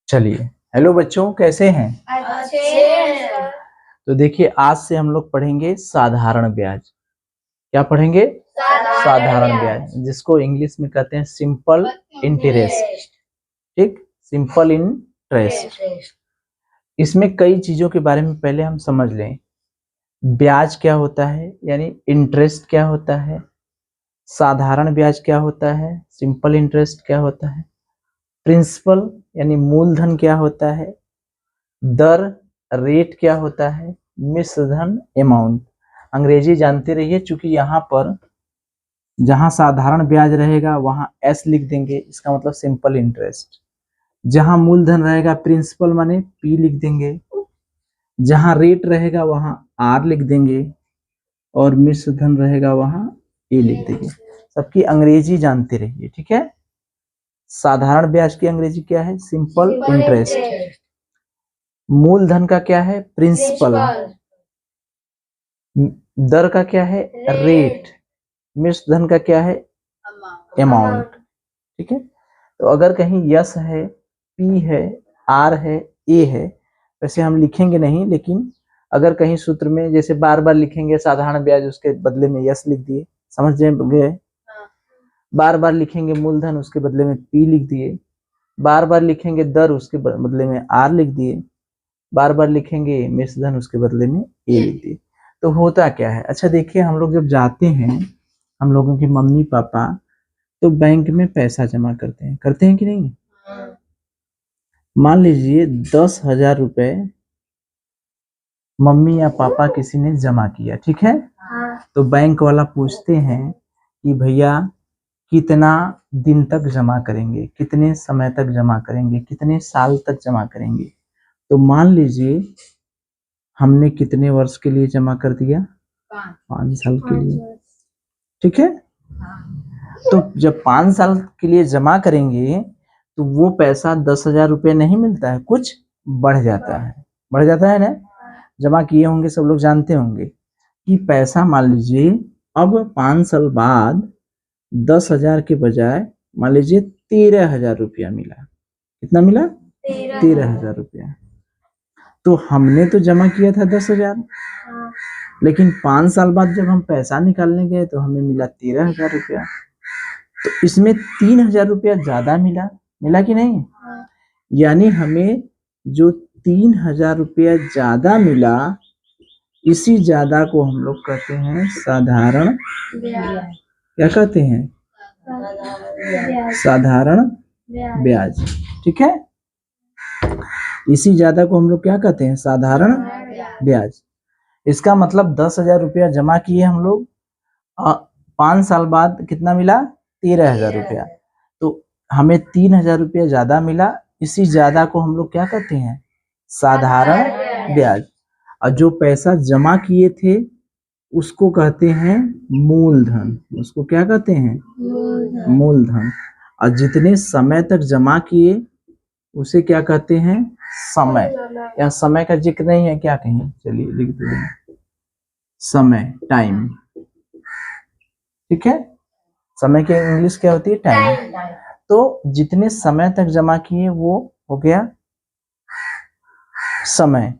चलिए, हेलो बच्चों, कैसे हैं? अच्छे हैं सर। तो देखिए, आज से हम लोग पढ़ेंगे साधारण ब्याज। क्या पढ़ेंगे? साधारण ब्याज, जिसको इंग्लिश में कहते हैं सिंपल इंटरेस्ट। ठीक, सिंपल इंटरेस्ट। इसमें कई चीजों के बारे में पहले हम समझ लें। ब्याज क्या होता है, यानी इंटरेस्ट क्या होता है, साधारण ब्याज क्या होता है, सिंपल इंटरेस्ट क्या होता है, प्रिंसिपल यानी मूलधन क्या होता है, दर रेट क्या होता है, मिश्रधन अमाउंट। अंग्रेजी जानते रहिए, चूंकि यहाँ पर जहां साधारण ब्याज रहेगा वहां एस लिख देंगे, इसका मतलब सिंपल इंटरेस्ट। जहां मूलधन रहेगा प्रिंसिपल माने पी लिख देंगे, जहां रेट रहेगा वहां आर लिख देंगे, और मिश्रधन रहेगा वहां ए लिख देंगे। सबकी अंग्रेजी जानते रहिए, ठीक है। साधारण ब्याज की अंग्रेजी क्या है? Simple interest. मूलधन का क्या है? प्रिंसिपल। दर का क्या है? रेट। मिश्रधन का क्या है? अमाउंट। ठीक है। तो अगर कहीं यस है, पी है, आर है, ए है, वैसे हम लिखेंगे नहीं, लेकिन अगर कहीं सूत्र में जैसे बार बार लिखेंगे साधारण ब्याज, उसके बदले में यस लिख दिए, समझ गए। बार बार लिखेंगे मूलधन, उसके बदले में पी लिख दिए। बार बार लिखेंगे दर, उसके बदले में आर लिख दिए। बार बार लिखेंगे मिश्रधन, उसके बदले में ए लिख दिए। तो होता क्या है? अच्छा देखिए, हम लोग जब जाते हैं, हम लोगों के मम्मी पापा तो बैंक में पैसा जमा करते हैं कि नहीं? मान लीजिए 10,000 रुपए मम्मी या पापा किसी ने जमा किया, ठीक है। तो बैंक वाला पूछते हैं कि भैया कितना दिन तक जमा करेंगे, कितने समय तक जमा करेंगे, कितने साल तक जमा करेंगे। तो मान लीजिए हमने कितने वर्ष के लिए जमा कर दिया? 5 साल के लिए, ठीक है। तो जब 5 साल के लिए जमा करेंगे तो वो पैसा 10,000 रुपये नहीं मिलता है, कुछ बढ़ जाता है। बढ़ जाता है ना, जमा किए होंगे, सब लोग जानते होंगे कि पैसा मान लीजिए अब 5 साल बाद 10,000 के बजाय मान लीजिए 13,000 रुपया मिला। कितना मिला? 13,000 रुपया। तो हमने तो जमा किया था 10,000, लेकिन 5 साल बाद जब हम पैसा निकालने गए तो हमें मिला 13,000 रुपया। तो इसमें 3,000 रुपया ज्यादा मिला, मिला कि नहीं? यानी हमें जो 3,000 रुपया ज्यादा मिला, इसी ज्यादा को हम लोग कहते हैं साधारण। क्या कहते हैं? साधारण ब्याज, ठीक है। इसी ज्यादा को हम लोग क्या कहते हैं? साधारण ब्याज। इसका मतलब 10,000 रुपया जमा किए हम लोग, 5 साल बाद कितना मिला? 13,000 रुपया। तो हमें 3,000 रुपया ज्यादा मिला, इसी ज्यादा को हम लोग क्या कहते हैं? साधारण ब्याज। और जो पैसा जमा किए थे उसको कहते हैं मूलधन। उसको क्या कहते हैं? मूलधन। और जितने समय तक जमा किए उसे क्या कहते हैं? समय। या समय का जिक्र नहीं है क्या कहीं? चलिए लिख दो समय, टाइम, ठीक है। समय की इंग्लिश क्या होती है? टाइम। तो जितने समय तक जमा किए वो हो गया समय,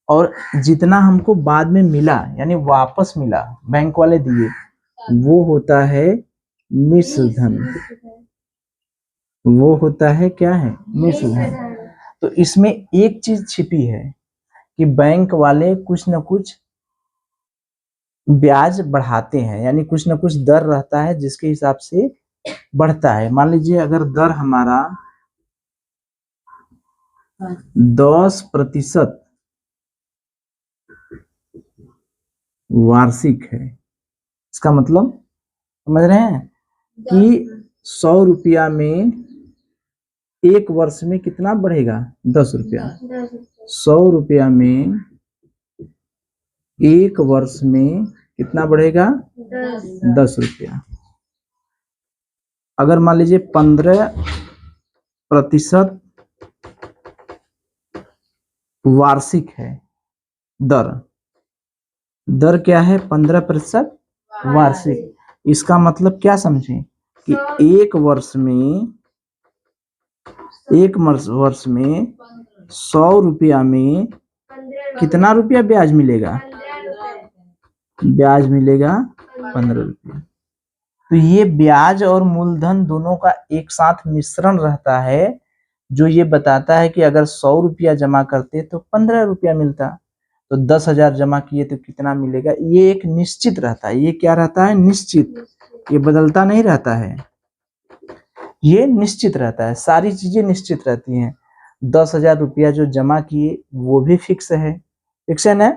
और जितना हमको बाद में मिला यानी वापस मिला, बैंक वाले दिए, वो होता है मिश्रधन। वो होता है क्या है? मिश्रधन। तो इसमें एक चीज छिपी है कि बैंक वाले कुछ न कुछ ब्याज बढ़ाते हैं, यानी कुछ न कुछ दर रहता है जिसके हिसाब से बढ़ता है। मान लीजिए अगर दर हमारा 10% वार्षिक है, इसका मतलब समझ रहे हैं कि 100 रुपया में एक वर्ष में कितना बढ़ेगा? 10 रुपया। 100 रुपया में एक वर्ष में कितना बढ़ेगा? 10 रुपया। अगर मान लीजिए 15% वार्षिक है दर, दर क्या है? 15% वार्षिक। इसका मतलब क्या समझे कि एक वर्ष में एक वर्ष में 100 रुपया में कितना रुपया ब्याज मिलेगा? ब्याज मिलेगा 15 रुपया। तो ये ब्याज और मूलधन दोनों का एक साथ मिश्रण रहता है, जो ये बताता है कि अगर 100 रुपया जमा करते तो 15 रुपया मिलता, तो 10,000 जमा किए तो कितना मिलेगा। ये एक निश्चित रहता है। ये क्या रहता है? निश्चित। ये बदलता नहीं रहता है, ये निश्चित रहता है। सारी चीजें निश्चित रहती हैं। 10,000 रुपया जो जमा किए वो भी फिक्स है, फिक्सन है।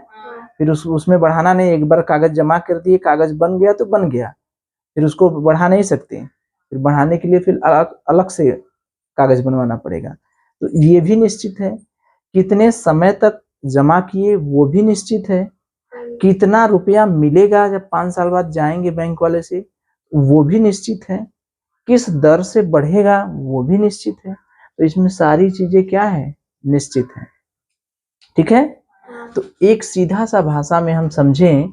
फिर उसमें बढ़ाना नहीं। एक बार कागज जमा कर दिए, कागज बन गया तो बन गया, फिर उसको बढ़ा नहीं सकते। फिर बढ़ाने के लिए फिर अलग से कागज बनवाना पड़ेगा। तो ये भी निश्चित है। कितने समय तक जमा किए वो भी निश्चित है। कितना रुपया मिलेगा जब 5 साल बाद जाएंगे बैंक वाले से, वो भी निश्चित है। किस दर से बढ़ेगा वो भी निश्चित है। तो इसमें सारी चीजें क्या है? निश्चित है। ठीक है। तो एक सीधा सा भाषा में हम समझें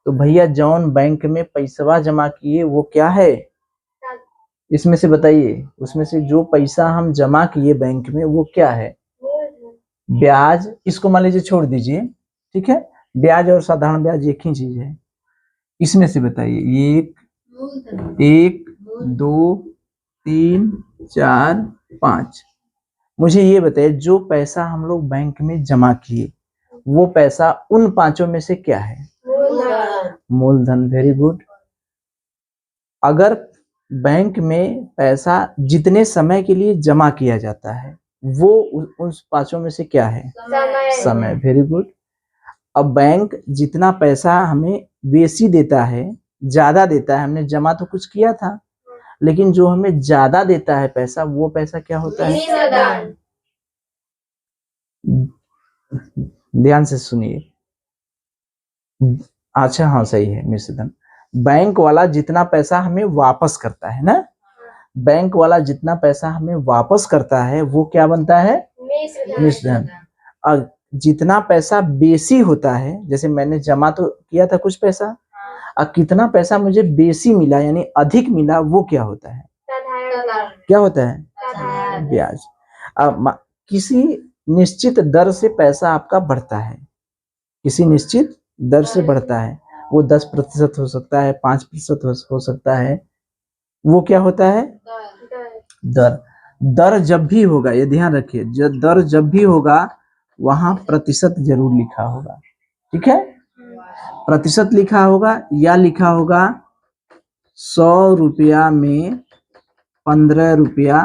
तो भैया जौन बैंक में पैसा जमा किए वो क्या है? इसमें से बताइए, उसमें से जो पैसा हम जमा किए बैंक में वो क्या है? ब्याज। इसको मान लीजिए छोड़ दीजिए, ठीक है। ब्याज और साधारण ब्याज एक ही चीज है। इसमें से बताइए, 1 2 3 4 5, मुझे ये बताइए जो पैसा हम लोग बैंक में जमा किए वो पैसा उन पांचों में से क्या है? मूलधन। Very good. अगर बैंक में पैसा जितने समय के लिए जमा किया जाता है वो उन पांचों में से क्या है? समय। Very good. अब बैंक जितना पैसा हमें बेसी देता है, ज्यादा देता है, हमने जमा तो कुछ किया था, लेकिन जो हमें ज्यादा देता है पैसा, वो पैसा क्या होता है? ध्यान से सुनिए। अच्छा, हाँ सही है, मिश्रधन। बैंक वाला जितना पैसा हमें वापस करता है ना, बैंक वाला जितना पैसा हमें वापस करता है वो क्या बनता है? मिश्रधन। और जितना पैसा बेसी होता है, जैसे मैंने जमा तो किया था कुछ पैसा, और कितना पैसा मुझे बेसी मिला यानी अधिक मिला, वो क्या होता है? क्या होता है? ब्याज। अब किसी निश्चित दर से पैसा आपका बढ़ता है, किसी निश्चित दर से बढ़ता है। वो 10% हो सकता है, 5% हो सकता है। वो क्या होता है? दर। दर जब भी होगा, ये ध्यान रखिए, दर जब भी होगा वहां प्रतिशत जरूर लिखा होगा। ठीक है। प्रतिशत लिखा होगा या लिखा होगा 100 रुपया में 15 रुपया,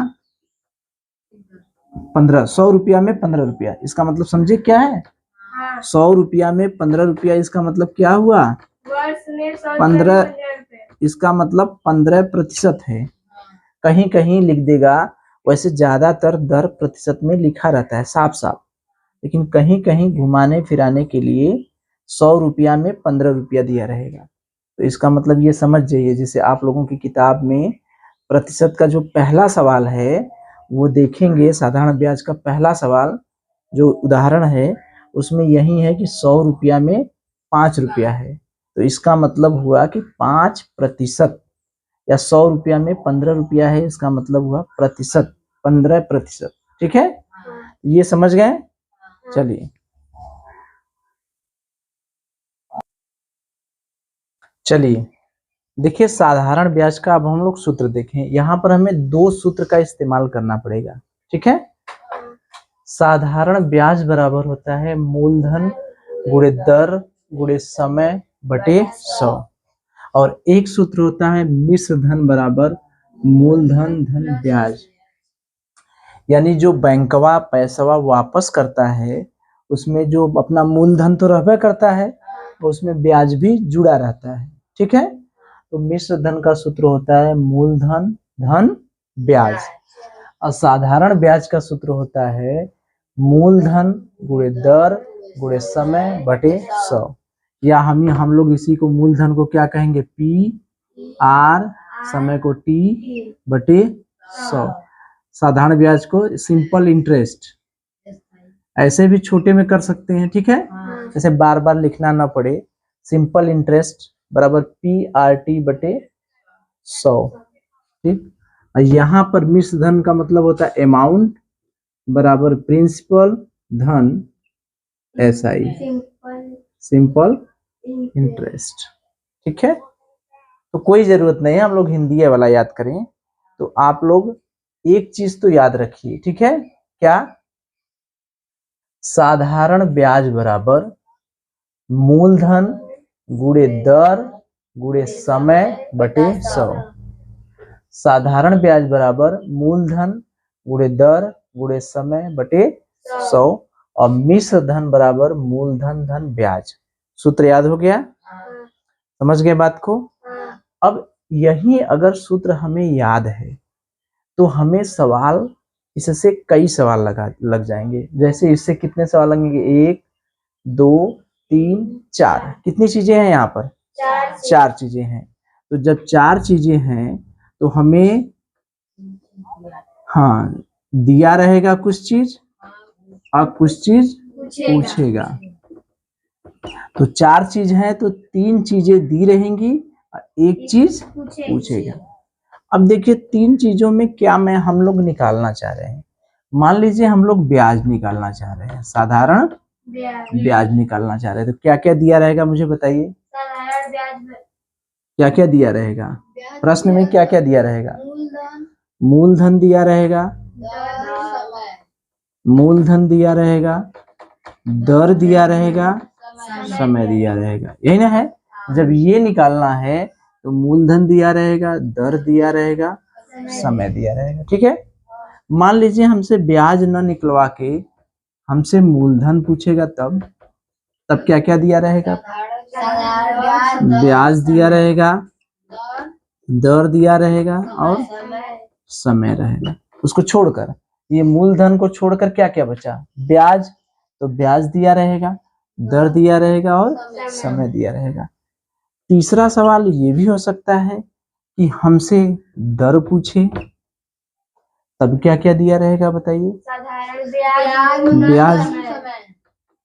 100 रुपया में 15 रुपया। इसका मतलब समझे क्या है? 100 रुपया में 15 रुपया, इसका मतलब क्या हुआ? 15। इसका मतलब 15% है। कहीं कहीं लिख देगा, वैसे ज्यादातर दर प्रतिशत में लिखा रहता है साफ साफ, लेकिन कहीं कहीं घुमाने फिराने के लिए 100 रुपया में 15 रुपया दिया रहेगा। तो इसका मतलब ये समझ जाइए, जैसे आप लोगों की किताब में प्रतिशत का जो पहला सवाल है वो देखेंगे, साधारण ब्याज का पहला सवाल जो उदाहरण है उसमें यही है कि 100 रुपया में 5 रुपया है। तो इसका मतलब हुआ कि 5%, या 100 रुपया में 15 रुपया है, इसका मतलब हुआ प्रतिशत, 15%। ठीक है, ये समझ गए? चलिए चलिए देखिए, साधारण ब्याज का अब हम लोग सूत्र देखें। यहाँ पर हमें 2 सूत्र का इस्तेमाल करना पड़ेगा। ठीक है। साधारण ब्याज बराबर होता है मूलधन गुणे दर गुणे समय बटे 100, और एक सूत्र होता है मिश्र धन बराबर मूलधन धन ब्याज। यानी जो बैंकवा पैसवा वापस करता है उसमें जो अपना मूलधन तो रहबे करता है, उसमें ब्याज भी जुड़ा रहता है। ठीक है। तो मिश्र धन का सूत्र होता है मूलधन धन ब्याज, और साधारण ब्याज का सूत्र होता है मूलधन गुणे दर गुणे समय बटे 100, या हम लोग इसी को मूलधन को क्या कहेंगे? PR, समय को T बटे 100। साधारण ब्याज को सिंपल इंटरेस्ट, ऐसे भी छोटे में कर सकते हैं। ठीक है, जैसे बार बार लिखना ना पड़े। सिंपल इंटरेस्ट बराबर PRT बटे 100। ठीक। यहाँ पर मिश्र धन का मतलब होता है अमाउंट, बराबर प्रिंसिपल धन SI, सिंपल इंटरेस्ट। ठीक है, तो कोई जरूरत नहीं है हम लोग हिंदी वाला याद करें। तो आप लोग एक चीज तो याद रखिए, ठीक है, क्या? साधारण ब्याज बराबर मूलधन गुणे दर गुणे समय बटे 100। साधारण ब्याज बराबर मूलधन गुणे दर गुणे समय बटे 100 और मिश्र धन बराबर मूलधन धन ब्याज। सूत्र याद हो गया? समझ गए बात को? अब यही अगर सूत्र हमें याद है तो हमें सवाल इससे कई सवाल लग जाएंगे। जैसे इससे कितने सवाल लगेंगे? 1 2 3 4। कितनी चीजें हैं यहाँ पर? 4 चीजें हैं। तो जब 4 चीजें हैं तो हमें हाँ दिया रहेगा कुछ चीज और कुछ चीज पूछेगा। तो 4 चीज है तो 3 चीजें दी रहेंगी और 1 चीज पूछेगा। अब देखिए 3 चीजों में क्या हम लोग निकालना चाह रहे हैं। मान लीजिए हम लोग ब्याज निकालना चाह रहे हैं, साधारण ब्याज निकालना चाह रहे हैं। तो क्या क्या दिया रहेगा मुझे बताइए? साधारण ब्याज क्या क्या दिया रहेगा? प्रश्न में क्या क्या दिया रहेगा? मूलधन दिया रहेगा, मूलधन दिया रहेगा, दर दिया रहेगा, समय दिया रहेगा। यही ना है? जब ये निकालना है तो मूलधन दिया रहेगा, दर दिया रहेगा, समय दिया रहेगा। ठीक है, मान लीजिए हमसे ब्याज न निकलवा के हमसे मूलधन पूछेगा, तब क्या क्या दिया रहेगा? ब्याज दिया रहेगा, दर दिया रहेगा और समय रहेगा। उसको छोड़कर, ये मूलधन को छोड़कर क्या क्या बचा? ब्याज। तो ब्याज दिया रहेगा, दर दिया रहेगा और समय दिया रहेगा। तीसरा सवाल ये भी हो सकता है कि हमसे दर पूछे, तब क्या क्या दिया रहेगा बताइए?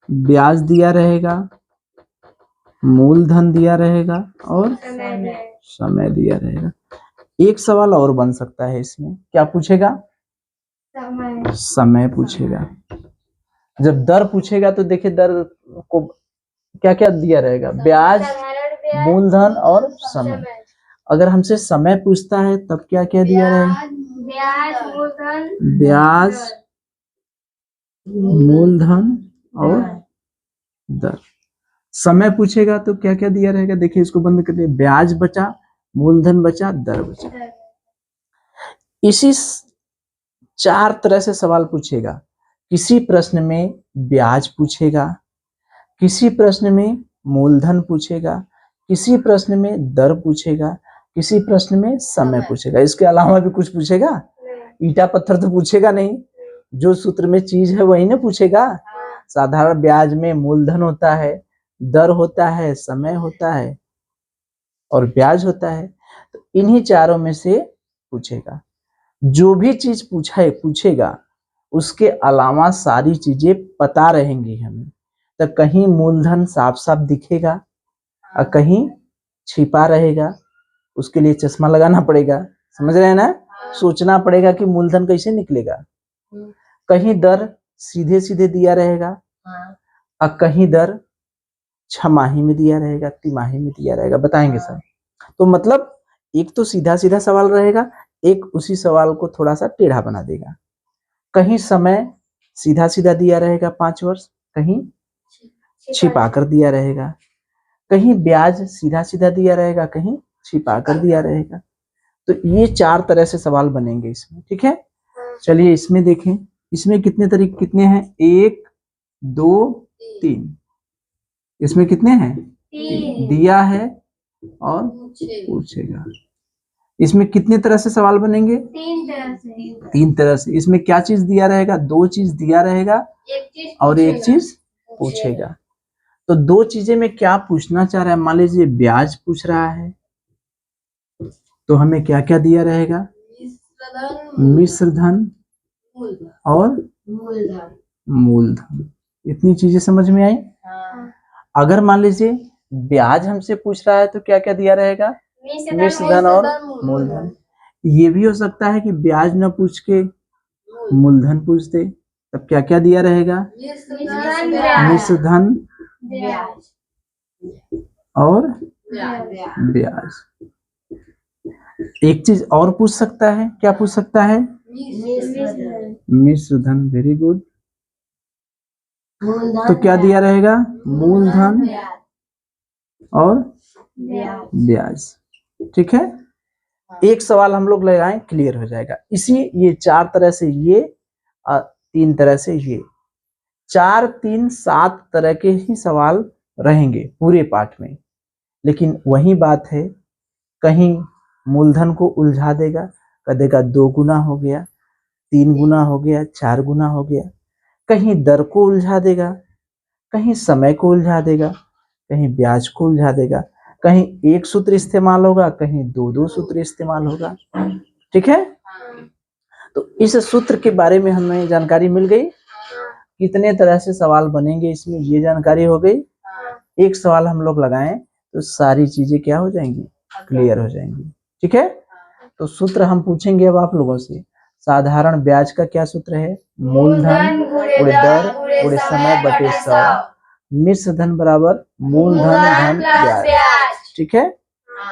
ब्याज दिया रहेगा, मूलधन दिया रहेगा और समय दिया रहेगा। एक सवाल और बन सकता है इसमें, क्या पूछेगा? समय पूछेगा। जब दर पूछेगा तो देखिए दर को क्या क्या दिया रहेगा? ब्याज, मूलधन और समय। अगर हमसे समय पूछता है तब क्या क्या दिया रहेगा? ब्याज, मूलधन और दर। समय पूछेगा तो क्या क्या दिया रहेगा? देखिए इसको बंद कर दिए, ब्याज बचा, मूलधन बचा, दर बचा। इसी 4 तरह से सवाल पूछेगा। किसी प्रश्न में ब्याज पूछेगा, किसी प्रश्न में मूलधन पूछेगा, किसी प्रश्न में दर पूछेगा, किसी प्रश्न में समय पूछेगा। इसके अलावा भी कुछ पूछेगा? ईटा पत्थर तो पूछेगा नहीं। जो सूत्र में चीज है वही ना पूछेगा। साधारण ब्याज में मूलधन होता है, दर होता है, समय होता है और ब्याज होता है। तो इन्हीं चारों में से पूछेगा। जो भी चीज पूछेगा उसके अलावा सारी चीजें पता रहेंगी हमें। तो कहीं मूलधन साफ साफ दिखेगा और कहीं छिपा रहेगा। उसके लिए चश्मा लगाना पड़ेगा, समझ रहे हैं ना? सोचना पड़ेगा कि मूलधन कैसे निकलेगा। कहीं दर सीधे सीधे दिया रहेगा और कहीं दर छमाही में दिया रहेगा, तिमाही में दिया रहेगा, बताएंगे सर। तो मतलब एक तो सीधा सीधा सवाल रहेगा, एक उसी सवाल को थोड़ा सा टेढ़ा बना देगा। कहीं समय सीधा सीधा दिया रहेगा 5 वर्ष, कहीं छिपा कर दिया रहेगा, कहीं ब्याज सीधा सीधा दिया रहेगा, कहीं छिपा कर दिया रहेगा। तो ये 4 तरह से सवाल बनेंगे इसमें। ठीक है, चलिए इसमें देखें। इसमें कितने तरीके कितने हैं? 1 2 3। इसमें कितने हैं? 3 दिया है और पूछेगा। इसमें कितने तरह से सवाल बनेंगे? 3 तरह से। इसमें क्या चीज दिया रहेगा? 2 चीज दिया रहेगा और 1 चीज पूछेगा। तो 2 चीजें में क्या पूछना चाह रहा है? मान लीजिए ब्याज पूछ रहा है तो हमें क्या क्या दिया रहेगा? मिश्र धन और मूलधन। इतनी चीजें समझ में आई? अगर मान लीजिए ब्याज हमसे पूछ रहा है तो क्या क्या दिया रहेगा? मिश्र धन और मूलधन। ये भी हो सकता है कि ब्याज न पूछ के मूलधन पूछ दे, तब क्या क्या दिया रहेगा? मिश्र धन और ब्याज। एक चीज और पूछ सकता है, क्या पूछ सकता है? मिश्र धन। Very good. तो क्या दिया रहेगा? मूलधन और ब्याज। ठीक है, एक सवाल हम लोग लगाएं, क्लियर हो जाएगा। इसी ये 4 तरह से ये 3 तरह से ये 4 3 7 तरह के ही सवाल रहेंगे पूरे पाठ में। लेकिन वही बात है, कहीं मूलधन को उलझा देगा, कह देगा 2 गुना हो गया, 3 गुना हो गया, 4 गुना हो गया। कहीं दर को उलझा देगा, कहीं समय को उलझा देगा, कहीं ब्याज को उलझा देगा, कहीं एक सूत्र इस्तेमाल होगा, कहीं 2 सूत्र इस्तेमाल होगा। ठीक है, तो इस सूत्र के बारे में हमें जानकारी मिल गई। कितने तरह से सवाल बनेंगे इसमें ये जानकारी हो गई। एक सवाल हम लोग लगाएं तो सारी चीजें क्या हो जाएंगी? क्लियर हो जाएंगी। ठीक है, तो सूत्र हम पूछेंगे अब आप लोगों से। साधारण ब्याज का क्या सूत्र है? मूलधन गुणे दर गुणे समय बटे 100। मिश्र धन बराबर मूलधन धन ब्याज। ठीक है,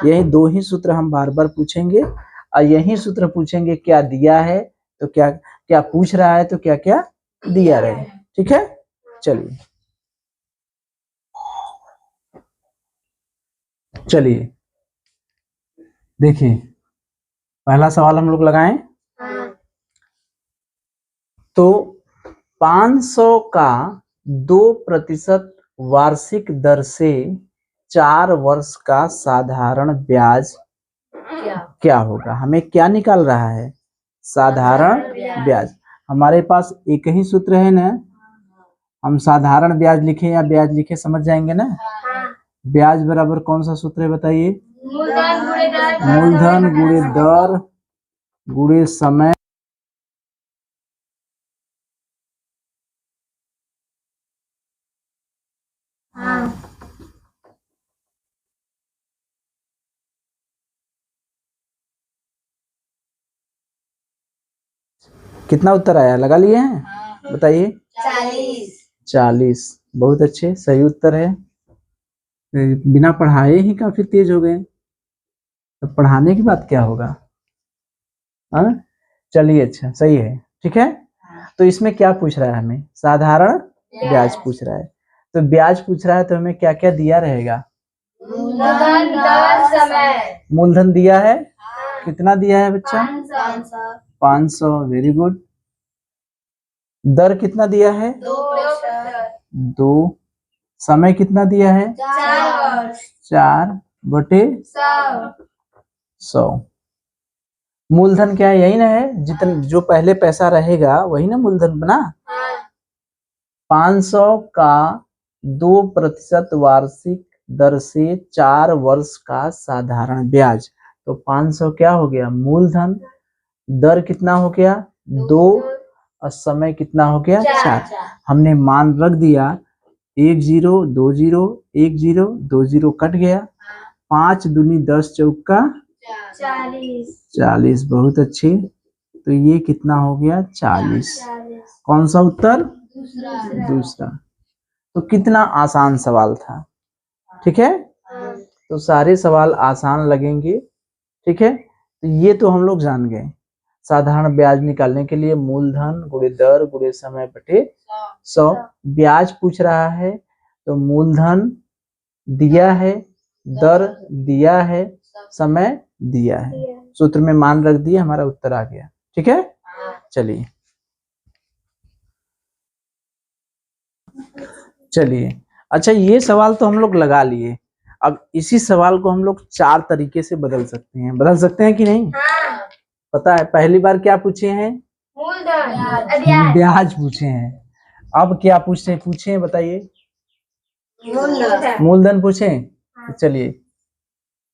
यही 2 ही सूत्र हम बार बार पूछेंगे और यही सूत्र पूछेंगे क्या दिया है तो क्या क्या पूछ रहा है तो क्या क्या दिया रहे। ठीक है, चलिए चलिए देखिए, पहला सवाल हम लोग लगाएं। तो 500 का 2% वार्षिक दर से 4 वर्ष का साधारण ब्याज क्या होगा? हमें क्या निकाल रहा है? साधारण ब्याज। हमारे पास एक ही सूत्र है ना, हम साधारण ब्याज लिखे या ब्याज लिखे समझ जाएंगे ना। ब्याज बराबर कौन सा सूत्र है बताइए? मूलधन गुणे दर गुणे समय कितना उत्तर आया? लगा लिए हैं? बताइए। 40। बहुत अच्छे, सही उत्तर है। बिना पढ़ाए ही काफी तेज हो गए, तो पढ़ाने की बात क्या होगा? हाँ, चलिए, अच्छा सही है। ठीक है, तो इसमें क्या पूछ रहा है हमें? साधारण ब्याज पूछ रहा है। तो ब्याज पूछ रहा है तो हमें क्या क्या दिया रहेगा? मूलधन दर समय। मूलधन दिया है, कितना दिया है बच्चा? 500। Very good. दर कितना दिया है? 2। समय कितना दिया है? 4 बटे 100। मूलधन क्या है? यही ना है, जितना जो पहले पैसा रहेगा वही ना मूलधन बना। 500 का 2% वार्षिक दर से 4 वर्ष का साधारण ब्याज। तो 500 क्या हो गया? मूलधन। दर कितना हो गया? 2 और समय कितना हो गया? 4। हमने मान रख दिया 1 0 2 0 1 0 2 0 कट गया। 5 दूनी 10 चौका 40। बहुत अच्छे, तो ये कितना हो गया? 40। कौन सा उत्तर? दूसरा। तो कितना आसान सवाल था। ठीक है, तो सारे सवाल आसान लगेंगे। ठीक है, तो ये तो हम लोग जान गए। साधारण ब्याज निकालने के लिए मूलधन गुणे दर गुणे समय बटे 100। ब्याज पूछ रहा है तो मूलधन दिया है, दर दिया है, समय दिया है, सूत्र में मान रख दिया, हमारा उत्तर आ गया। ठीक है, चलिए चलिए। अच्छा, ये सवाल तो हम लोग लगा लिए। अब इसी सवाल को हम लोग 4 तरीके से बदल सकते हैं। बदल सकते हैं कि नहीं? पता है पहली बार क्या पूछे हैं? ब्याज पूछे हैं। अब क्या पूछे बताइए? मूलधन पूछे। तो चलिए,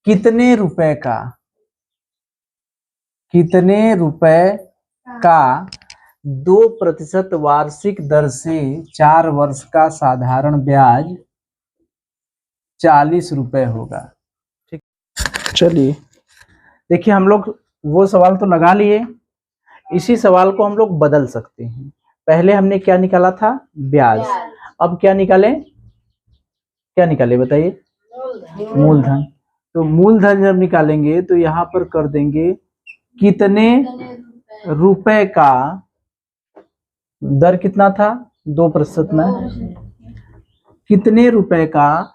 कितने रुपए का 2% वार्षिक दर से 4 वर्ष का साधारण ब्याज 40 रुपए होगा? ठीक, चलिए देखिए, हम लोग वो सवाल तो लगा लिए, इसी सवाल को हम लोग बदल सकते हैं। पहले हमने क्या निकाला था? ब्याज। अब क्या निकाले? क्या निकाले बताइए? मूलधन। तो मूलधन जब निकालेंगे तो यहाँ पर कर देंगे कितने रुपए का, दर कितना था? 2% में। कितने रुपए का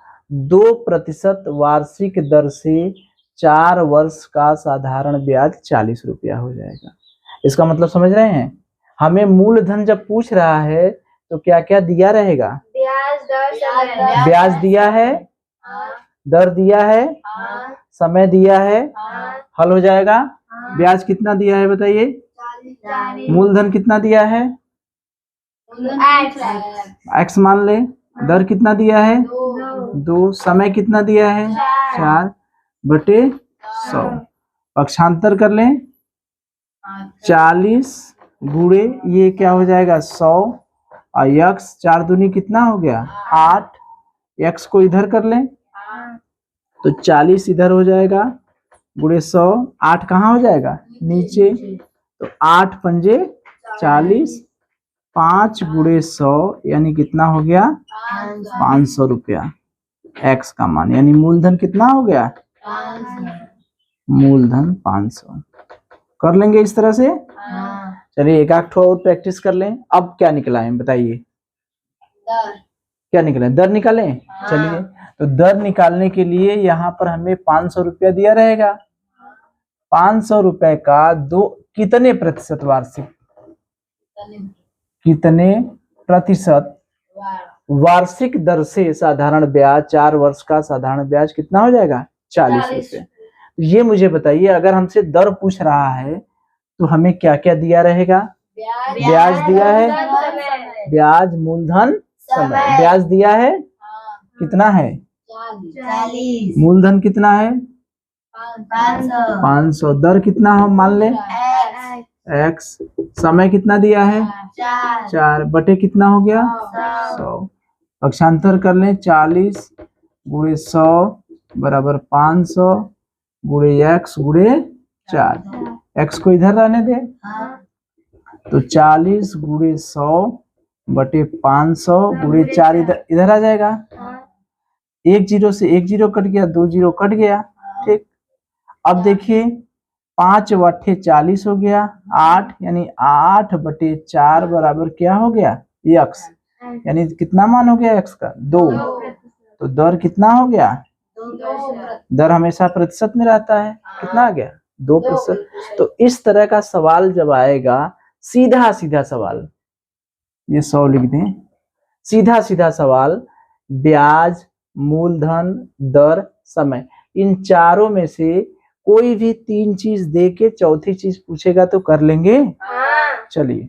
2% वार्षिक दर से 4 वर्ष का साधारण ब्याज 40 रुपया हो जाएगा। इसका मतलब समझ रहे हैं? हमें मूलधन जब पूछ रहा है तो क्या क्या दिया रहेगा? ब्याज, दर, समय। ब्याज दिया है, दर दिया है, समय दिया है, हल हो जाएगा। ब्याज कितना दिया है बताइए? 40। मूलधन कितना दिया है? x मान ले। दर कितना दिया है? 2। समय कितना दिया है? 4/100। पक्षांतर कर लें। 40 गुणे ये क्या हो जाएगा? 100 और x 4 दूनी कितना हो गया? 8। x को इधर कर लें तो 40 इधर हो जाएगा गुणे 100। 8 कहाँ हो जाएगा? नीचे। तो 8 पंजे 40, 5 गुणे 100 यानी कितना हो गया? 500 रुपया x का मान। यानी मूलधन कितना हो गया? मूलधन 500। कर लेंगे इस तरह से। चलिए एक आध और प्रैक्टिस कर लें। अब क्या निकला है बताइए? क्या निकला? दर निकाले। चलिए तो दर निकालने के लिए यहाँ पर हमें 500 रुपया दिया रहेगा। 500 रुपए का कितने प्रतिशत वार्षिक, कितने प्रतिशत वार्षिक दर से साधारण ब्याज 4 वर्ष का साधारण ब्याज कितना हो जाएगा? 40 रुपये। ये मुझे बताइए, अगर हमसे दर पूछ रहा है तो हमें क्या क्या दिया रहेगा? ब्याज दिया है, ब्याज, मूलधन, समय। ब्याज दिया है कितना है? 40। मूलधन कितना है? 500। दर कितना हो मान ले? x। समय कितना दिया है? 4 बटे कितना हो गया? 100। पक्षांतर कर लें। 40 गुणे 100 बराबर 500 गुणे x गुणे 4। x को इधर रहने दे तो 40 गुणे 100 बटे 500 गुणे 4 इधर आ जाएगा। 1 0 से 1 0 कट गया, 2 0 कट गया। ठीक। अब देखिए 5 वाठे 40 हो गया, 8 यानी 8 बटे 4 बराबर क्या हो गया? x। यानी कितना मान हो गया x का? 2। तो दर कितना हो गया? दर हमेशा प्रतिशत में रहता है। कितना आ गया? 2%। तो इस तरह का सवाल जब आएगा, सीधा सीधा सवाल, ये 100 लिख दें, सीधा सीधा सवाल, ब्याज, मूलधन, दर, समय, इन चारों में से कोई भी 3 चीज दे के चौथी चीज पूछेगा तो कर लेंगे। चलिए